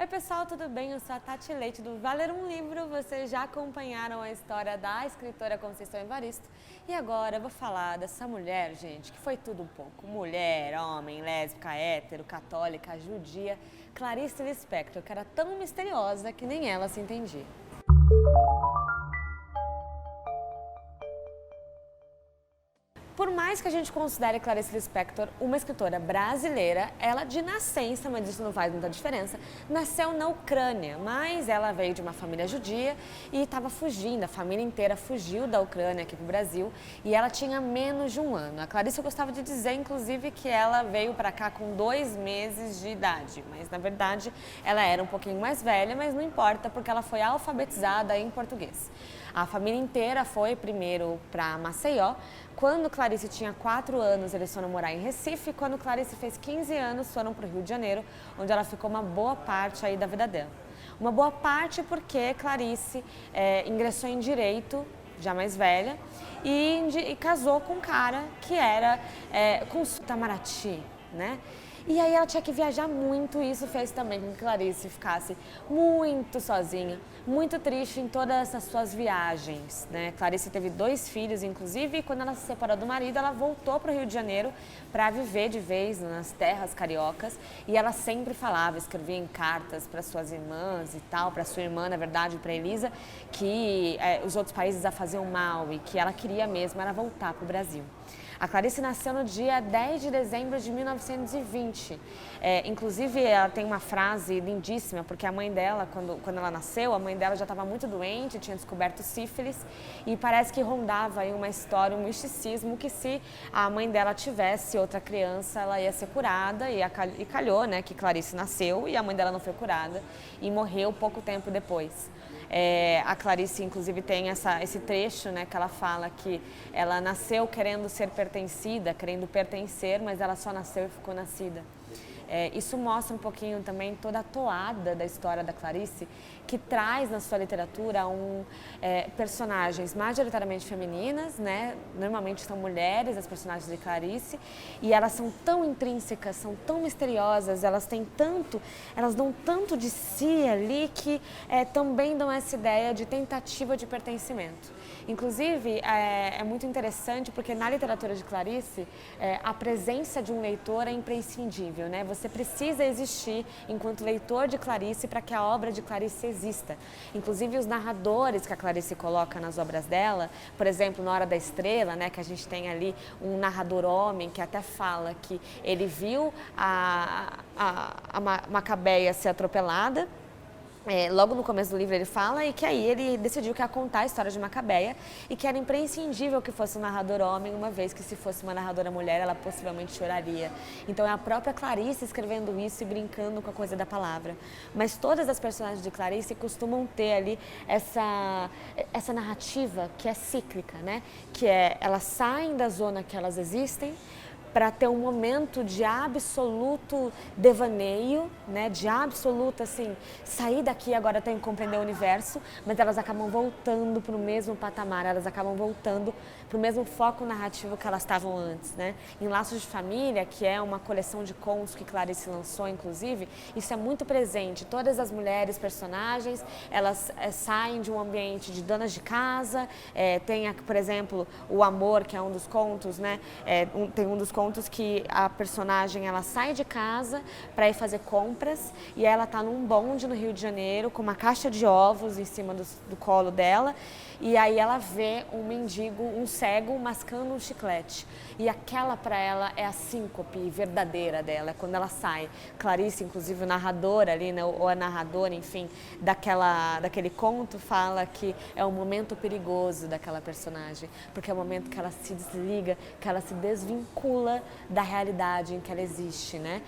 Oi pessoal, tudo bem? Eu sou a Tati Leite do Valer um Livro. Vocês já acompanharam a história da escritora Conceição Evaristo. E agora eu vou falar dessa mulher, gente, que foi tudo um pouco. Mulher, homem, lésbica, hétero, católica, judia. Clarice Lispector, que era tão misteriosa que nem ela se entendia. Por mais que a gente considere Clarice Lispector uma escritora brasileira, ela de nascença, mas isso não faz muita diferença, nasceu na Ucrânia, mas ela veio de uma família judia e estava fugindo, a família inteira fugiu da Ucrânia aqui para o Brasil e ela tinha menos de um ano. A Clarice gostava de dizer, inclusive, que ela veio para cá com 2 meses de idade, mas na verdade ela era um pouquinho mais velha, mas não importa porque ela foi alfabetizada em português. A família inteira foi primeiro para Maceió. Quando Clarice tinha 4 anos, eles foram morar em Recife. Quando Clarice fez 15 anos, foram para o Rio de Janeiro, onde ela ficou uma boa parte aí da vida dela. Uma boa parte porque Clarice ingressou em Direito, já mais velha, e casou com um cara que era com Itamaraty, né? E aí ela tinha que viajar muito e isso fez também com que Clarice ficasse muito sozinha, muito triste em todas essas suas viagens, né? Clarice teve 2 filhos, inclusive, e quando ela se separou do marido, ela voltou para o Rio de Janeiro para viver de vez nas terras cariocas e ela sempre falava, escrevia em cartas para suas irmãs e tal, para sua irmã, na verdade, para Elisa, que os outros países a faziam mal e que ela queria mesmo era voltar para o Brasil. A Clarice nasceu no dia 10 de dezembro de 1920. Inclusive, ela tem uma frase lindíssima, porque a mãe dela, quando ela nasceu, a mãe dela já estava muito doente, tinha descoberto sífilis, e parece que rondava aí uma história, um misticismo, que se a mãe dela tivesse outra criança, ela ia ser curada, e calhou, né, que Clarice nasceu e a mãe dela não foi curada, e morreu pouco tempo depois. A Clarice, inclusive, tem esse trecho, né, que ela fala que ela nasceu querendo ser pertencida, querendo pertencer, mas ela só nasceu e ficou nascida. Isso mostra um pouquinho também toda a toada da história da Clarice, que traz na sua literatura personagens majoritariamente femininas, né? Normalmente são mulheres as personagens de Clarice, e elas são tão intrínsecas, são tão misteriosas, elas dão tanto de si ali que também dão essa ideia de tentativa de pertencimento. Inclusive, é muito interessante porque na literatura de Clarice, a presença de um leitor é imprescindível, né? Você precisa existir enquanto leitor de Clarice para que a obra de Clarice exista. Inclusive, os narradores que a Clarice coloca nas obras dela, por exemplo, na Hora da Estrela, né, que a gente tem ali um narrador homem que até fala que ele viu a Macabeia ser atropelada. Logo no começo do livro ele fala e que aí ele decidiu que ia contar a história de Macabeia e que era imprescindível que fosse um narrador homem, uma vez que se fosse uma narradora mulher ela possivelmente choraria. Então é a própria Clarice escrevendo isso e brincando com a coisa da palavra. Mas todas as personagens de Clarice costumam ter ali essa narrativa que é cíclica, né? Que elas saem da zona que elas existem para ter um momento de absoluto devaneio, né, de absoluta, assim, sair daqui agora tem que compreender o universo, mas elas acabam voltando para o mesmo patamar, elas acabam voltando para o mesmo foco narrativo que elas estavam antes, né. Em Laços de Família, que é uma coleção de contos que Clarice lançou, inclusive, isso é muito presente. Todas as mulheres personagens, elas saem de um ambiente de donas de casa, tem, por exemplo, o amor, que é um dos contos, né, tem um dos contos que a personagem ela sai de casa para ir fazer compras e ela está num bonde no Rio de Janeiro com uma caixa de ovos em cima do colo dela e aí ela vê um mendigo, um cego mascando um chiclete e aquela para ela é a síncope verdadeira dela, é quando ela sai. Clarice, inclusive o narrador ali, né, ou a narradora, enfim, daquele conto fala que é um momento perigoso daquela personagem, porque é o momento que ela se desliga, que ela se desvincula da realidade em que ela existe, né?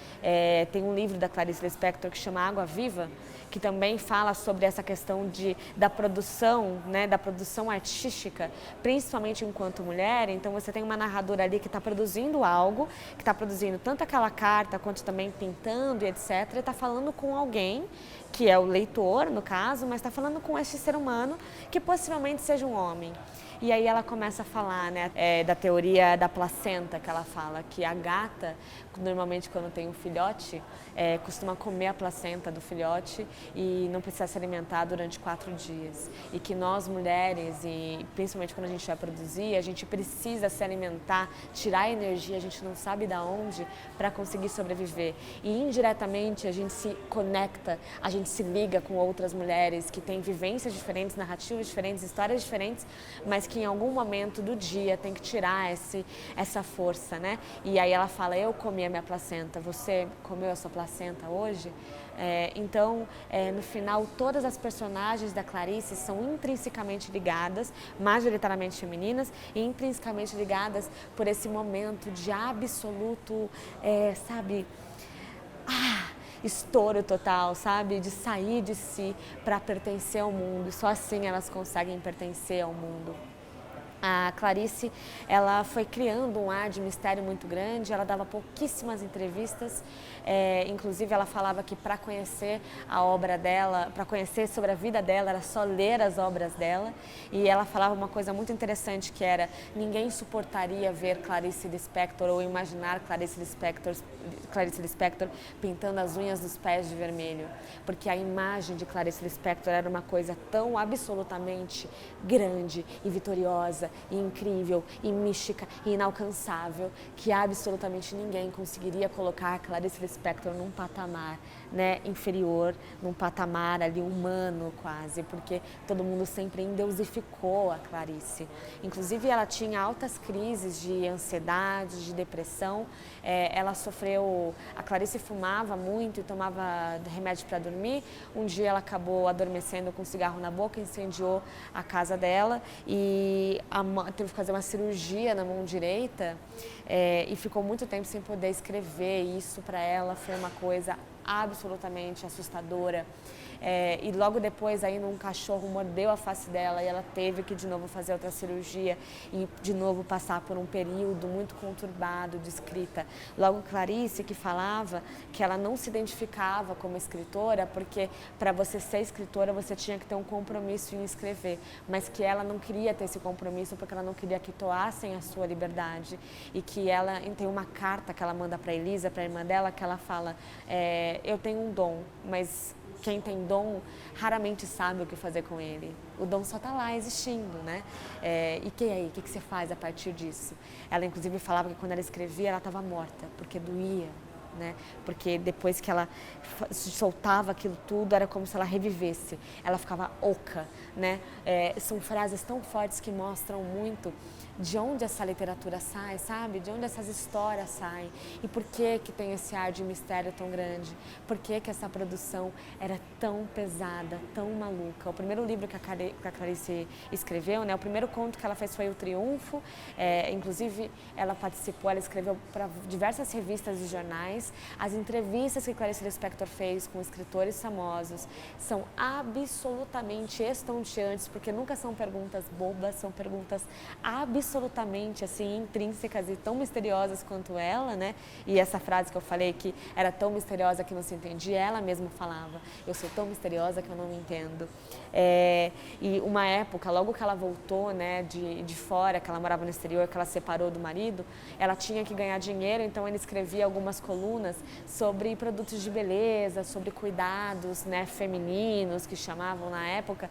Tem um livro da Clarice Lispector que chama Água Viva, que também fala sobre essa questão da produção, né, da produção artística, principalmente enquanto mulher. Então você tem uma narradora ali que está produzindo algo, que está produzindo tanto aquela carta quanto também pintando e etc. E está falando com alguém que é o leitor, no caso, mas está falando com esse ser humano que possivelmente seja um homem. E aí ela começa a falar, né, da teoria da placenta, que ela fala que a gata, normalmente quando tem um filhote, costuma comer a placenta do filhote e não precisa se alimentar durante 4 dias. E que nós mulheres, e principalmente quando a gente vai produzir, a gente precisa se alimentar, tirar energia, a gente não sabe de onde, para conseguir sobreviver. E indiretamente a gente se conecta, a gente se liga com outras mulheres que têm vivências diferentes, narrativas diferentes, histórias diferentes, mas que em algum momento do dia tem que tirar essa força, né? E aí ela fala, eu comi a minha placenta, você comeu a sua placenta hoje? Então, no final, todas as personagens da Clarice são intrinsecamente ligadas, majoritariamente femininas, e intrinsecamente ligadas por esse momento de absoluto, sabe, estouro total, sabe? De sair de si para pertencer ao mundo. Só assim elas conseguem pertencer ao mundo. A Clarice, ela foi criando um ar de mistério muito grande, ela dava pouquíssimas entrevistas, inclusive ela falava que para conhecer a obra dela, para conhecer sobre a vida dela, era só ler as obras dela, e ela falava uma coisa muito interessante que era, ninguém suportaria ver Clarice Lispector ou imaginar Clarice Lispector pintando as unhas dos pés de vermelho, porque a imagem de Clarice Lispector era uma coisa tão absolutamente grande e vitoriosa, e incrível, e mística, e inalcançável, que absolutamente ninguém conseguiria colocar a Clarice Lispector num patamar, né, inferior, num patamar ali humano quase, porque todo mundo sempre endeusificou a Clarice. Inclusive ela tinha altas crises de ansiedade, de depressão, a Clarice fumava muito e tomava remédio para dormir. Um dia ela acabou adormecendo com um cigarro na boca, incendiou a casa dela e teve que fazer uma cirurgia na mão direita e ficou muito tempo sem poder escrever. Isso para ela foi uma coisa absolutamente assustadora. E logo depois ainda um cachorro mordeu a face dela e ela teve que de novo fazer outra cirurgia e de novo passar por um período muito conturbado de escrita. Logo Clarice que falava que ela não se identificava como escritora porque para você ser escritora você tinha que ter um compromisso em escrever, mas que ela não queria ter esse compromisso porque ela não queria que toassem a sua liberdade e que ela tem uma carta que ela manda para Elisa, para a irmã dela, que ela fala, eu tenho um dom, mas quem tem dom raramente sabe o que fazer com ele. O dom só está lá existindo, né? E que aí? O que você faz a partir disso? Ela inclusive falava que quando ela escrevia ela estava morta, porque doía, né? Porque depois que ela soltava aquilo tudo era como se ela revivesse. Ela ficava oca, né? São frases tão fortes que mostram muito de onde essa literatura sai, sabe? De onde essas histórias saem e por que que tem esse ar de mistério tão grande, por que que essa produção era tão pesada, tão maluca. O primeiro livro que a Clarice escreveu, né? O primeiro conto que ela fez foi O Triunfo, inclusive ela escreveu para diversas revistas e jornais. As entrevistas que Clarice Lispector fez com escritores famosos são absolutamente estonteantes, porque nunca são perguntas bobas, são perguntas absolutamente assim intrínsecas e tão misteriosas quanto ela, né? E essa frase que eu falei que era tão misteriosa que não se entendia, ela mesma falava, eu sou tão misteriosa que eu não me entendo. E uma época, logo que ela voltou, né, de fora, que ela morava no exterior, que ela separou do marido, ela tinha que ganhar dinheiro, então ele escrevia algumas colunas sobre produtos de beleza, sobre cuidados, né, femininos, que chamavam na época,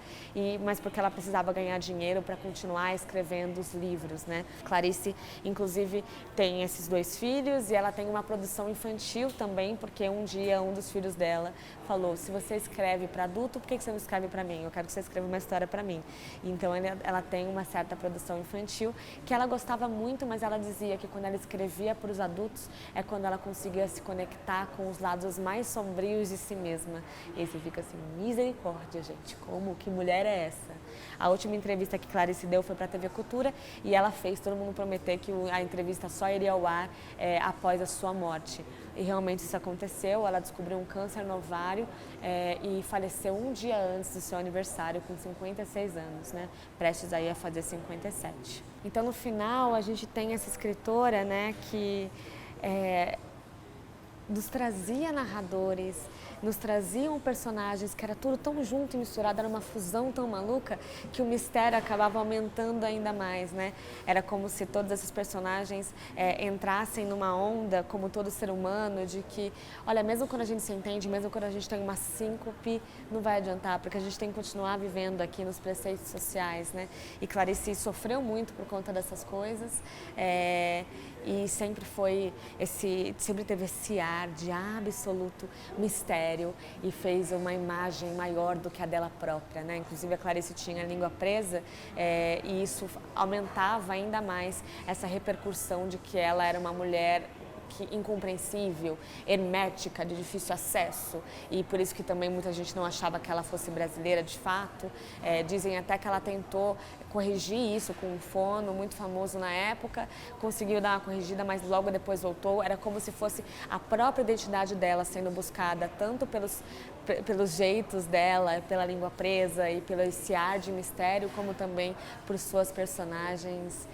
mas porque ela precisava ganhar dinheiro para continuar escrevendo os livros, né? Clarice, inclusive, tem esses 2 filhos e ela tem uma produção infantil também, porque um dia um dos filhos dela falou, se você escreve para adulto, por que você não escreve para mim? Eu quero que você escreva uma história para mim. Então ela tem uma certa produção infantil que ela gostava muito, mas ela dizia que quando ela escrevia para os adultos é quando ela conseguia se conectar com os lados mais sombrios de si mesma. E aí você fica assim, misericórdia, gente, que mulher é essa? A última entrevista que Clarice deu foi para a TV Cultura e ela fez todo mundo prometer que a entrevista só iria ao ar após a sua morte. E realmente isso aconteceu, ela descobriu um câncer no ovário e faleceu um dia antes do seu aniversário, com 56 anos, né? Prestes aí a fazer 57. Então, no final, a gente tem essa escritora, né, que nos trazia narradores, nos traziam personagens que era tudo tão junto e misturado, era uma fusão tão maluca que o mistério acabava aumentando ainda mais, né? Era como se todos esses personagens entrassem numa onda, como todo ser humano, de que, olha, mesmo quando a gente se entende, mesmo quando a gente tem uma síncope, não vai adiantar, porque a gente tem que continuar vivendo aqui nos preceitos sociais, né? E Clarice sofreu muito por conta dessas coisas, e sempre teve esse ar de absoluto mistério e fez uma imagem maior do que a dela própria, né? Inclusive a Clarice tinha a língua presa, e isso aumentava ainda mais essa repercussão de que ela era uma mulher incompreensível, hermética, de difícil acesso, e por isso que também muita gente não achava que ela fosse brasileira de fato. Dizem até que ela tentou corrigir isso com um fono muito famoso na época, conseguiu dar uma corrigida, mas logo depois voltou. Era como se fosse a própria identidade dela sendo buscada, tanto pelos jeitos dela, pela língua presa e pelo esse ar de mistério, como também por suas personagens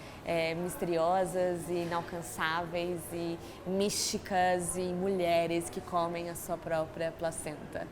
misteriosas e inalcançáveis e místicas e mulheres que comem a sua própria placenta.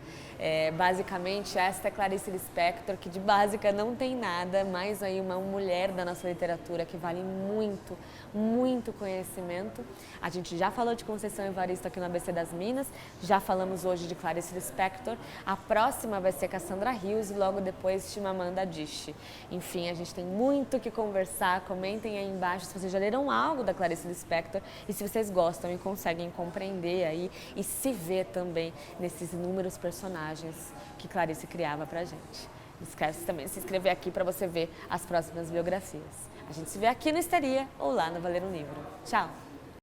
Basicamente, esta é Clarice Lispector, que de básica não tem nada, mas aí uma mulher da nossa literatura que vale muito, muito conhecimento. A gente já falou de Conceição Evaristo aqui no ABC das Minas, já falamos hoje de Clarice Lispector. A próxima vai ser Cassandra Rios e logo depois Chimamanda Adichie. Enfim, a gente tem muito o que conversar. Comentem aí embaixo se vocês já leram algo da Clarice Lispector e se vocês gostam e conseguem compreender aí e se ver também nesses inúmeros personagens que Clarice criava pra gente. Não esquece também de se inscrever aqui para você ver as próximas biografias. A gente se vê aqui no Histeria ou lá no Valer um Livro. Tchau!